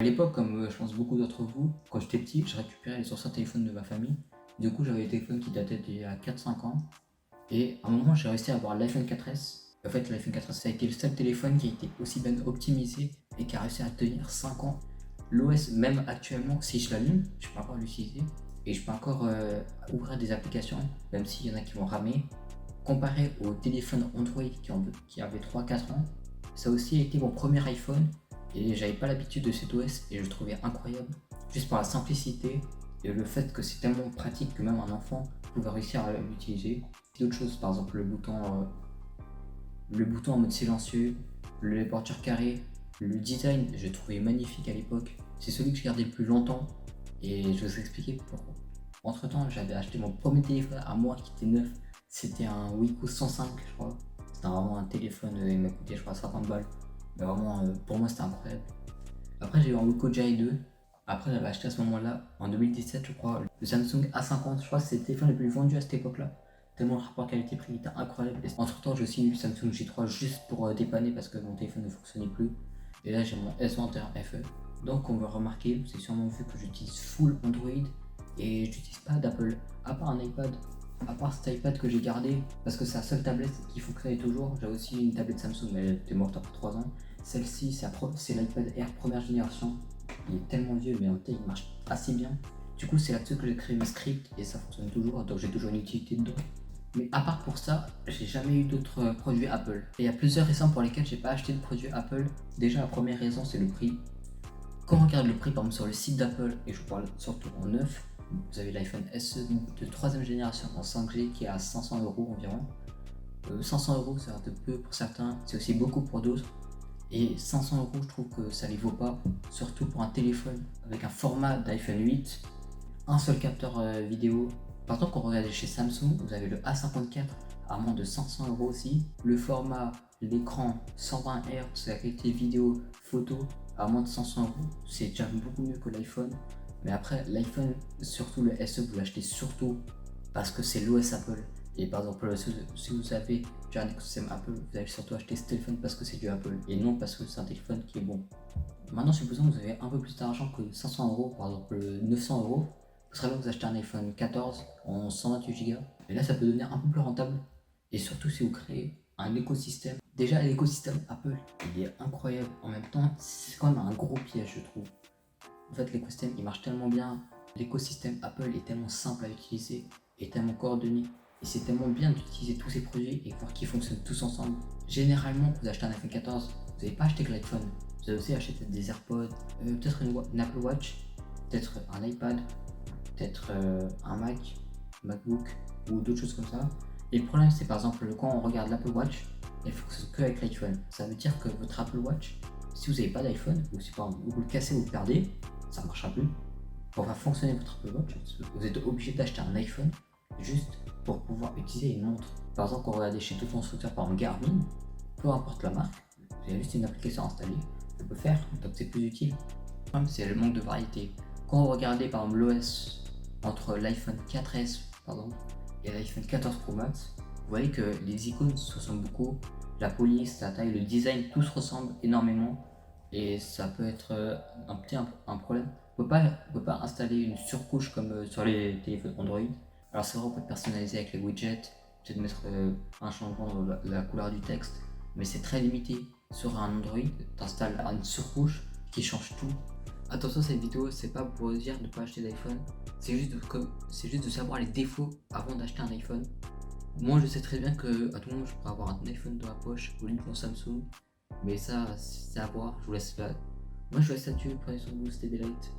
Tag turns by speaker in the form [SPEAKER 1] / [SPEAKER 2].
[SPEAKER 1] À l'époque, comme je pense beaucoup d'entre vous, quand j'étais petit, je récupérais les anciens téléphones de ma famille. Du coup, j'avais des téléphones qui dataient d'il y a 4-5 ans. Et à un moment, j'ai réussi à avoir l'iPhone 4S. En fait, l'iPhone 4S, ça a été le seul téléphone qui a été aussi bien optimisé et qui a réussi à tenir 5 ans. L'OS, même actuellement, si je l'allume, je peux encore l'utiliser. Et je peux encore ouvrir des applications, même s'il y en a qui vont ramer. Comparé aux téléphones Android qui avaient 3-4 ans, ça a aussi été mon premier iPhone. Et j'avais pas l'habitude de cet OS et je le trouvais incroyable. Juste par la simplicité et le fait que c'est tellement pratique que même un enfant pouvait réussir à l'utiliser. D'autres choses, par exemple le bouton en mode silencieux, le porteur carré, le design, j'ai trouvé magnifique à l'époque. C'est celui que je gardais le plus longtemps et je vais vous expliquer pourquoi. Entre temps, j'avais acheté mon premier téléphone à moi qui était neuf. C'était un Wico 105, je crois. C'était vraiment un téléphone, il m'a coûté, je crois, 50 balles. Mais vraiment, pour moi, c'était incroyable. Après, j'ai eu un Wiko J2. Après, j'avais acheté à ce moment-là, en 2017, je crois, le Samsung A50. Je crois que c'est le téléphone le plus vendu à cette époque-là. Tellement le rapport qualité-prix était incroyable. Et entre temps, j'ai aussi eu le Samsung J3 juste pour dépanner parce que mon téléphone ne fonctionnait plus. Et là, j'ai mon S21 FE. Donc, on va remarquer, vous avez sûrement vu que j'utilise full Android et j'utilise pas d'Apple, à part un iPad. À part cet iPad que j'ai gardé parce que c'est la seule tablette qu'il faut créer toujours. J'ai aussi une tablette Samsung, mais elle était morte après 3 ans. Celle-ci, c'est l'iPad Air première génération. Il est tellement vieux, mais en fait, il marche assez bien. Du coup, c'est là-dessus que j'ai créé mes scripts et ça fonctionne toujours, donc j'ai toujours une utilité dedans. Mais à part pour ça, j'ai jamais eu d'autres produits Apple. Et il y a plusieurs raisons pour lesquelles j'ai pas acheté de produits Apple. Déjà, la première raison, c'est le prix. Quand on regarde le prix, par exemple, sur le site d'Apple, et je vous parle surtout en neuf, vous avez l'iPhone SE de 3ème génération en 5G qui est à 500 € environ. 500 €, c'est un peu pour certains, c'est aussi beaucoup pour d'autres. Et 500 €, je trouve que ça les vaut pas, surtout pour un téléphone avec un format d'iPhone 8, un seul capteur vidéo. Par exemple, quand vous regardez chez Samsung, vous avez le A54 à moins de 500 € aussi. Le format, l'écran 120 Hz, la qualité vidéo, photo à moins de 500 €. C'est déjà beaucoup mieux que l'iPhone. Mais après, l'iPhone, surtout le SE, vous l'achetez surtout parce que c'est l'OS Apple. Et par exemple, si vous avez déjà un écosystème Apple, vous allez surtout acheter ce téléphone parce que c'est du Apple et non parce que c'est un téléphone qui est bon. Maintenant, supposons que vous avez un peu plus d'argent que 500 €, par exemple 900 €, vous serez bien que vous achetez un iPhone 14 en 128 Go. Et là, ça peut devenir un peu plus rentable. Et surtout si vous créez un écosystème. Déjà, l'écosystème Apple, il est incroyable. En même temps, c'est quand même un gros piège, je trouve. En fait, l'écosystème, il marche tellement bien. L'écosystème Apple est tellement simple à utiliser et tellement coordonné. Et c'est tellement bien d'utiliser tous ces produits et voir qu'ils fonctionnent tous ensemble. Généralement, quand vous achetez un iPhone 14, vous n'avez pas acheté que l'iPhone. Vous avez aussi acheté des AirPods, peut-être une Apple Watch, peut-être un iPad, peut-être un MacBook ou d'autres choses comme ça. Et le problème, c'est par exemple quand on regarde l'Apple Watch, elle fonctionne que avec l'iPhone. Ça veut dire que votre Apple Watch, si vous n'avez pas d'iPhone, ou si par exemple vous le cassez ou vous le perdez, ça ne marchera plus. Pour faire fonctionner votre Apple Watch, vous êtes obligé d'acheter un iPhone juste pour pouvoir utiliser une montre. Par exemple, quand vous regardez chez tout constructeur, par exemple Garmin, peu importe la marque, vous avez juste une application installée, vous pouvez faire, donc c'est plus utile. Le problème, c'est le manque de variété. Quand vous regardez par exemple l'OS entre l'iPhone 4S et l'iPhone 14 Pro Max, vous voyez que les icônes se ressemblent beaucoup, la police, la taille, le design, tout se ressemble énormément et ça peut être un problème. On peut pas installer une surcouche comme sur les téléphones Android. Alors c'est vrai, on peut personnaliser avec les widgets, peut-être mettre un changement dans la couleur du texte, mais c'est très limité. Sur un Android, tu installes une surcouche qui change tout. Attention, cette vidéo, c'est pas pour vous dire de ne pas acheter d'iPhone, c'est juste de savoir les défauts avant d'acheter un iPhone. Moi, je sais très bien que à tout moment, je pourrais avoir un iPhone dans la poche au lieu de mon Samsung, mais ça, c'est à voir. Je vous laisse là. Moi, je vous laisse là-dessus. Prenez soin de vous, c'était Daylight.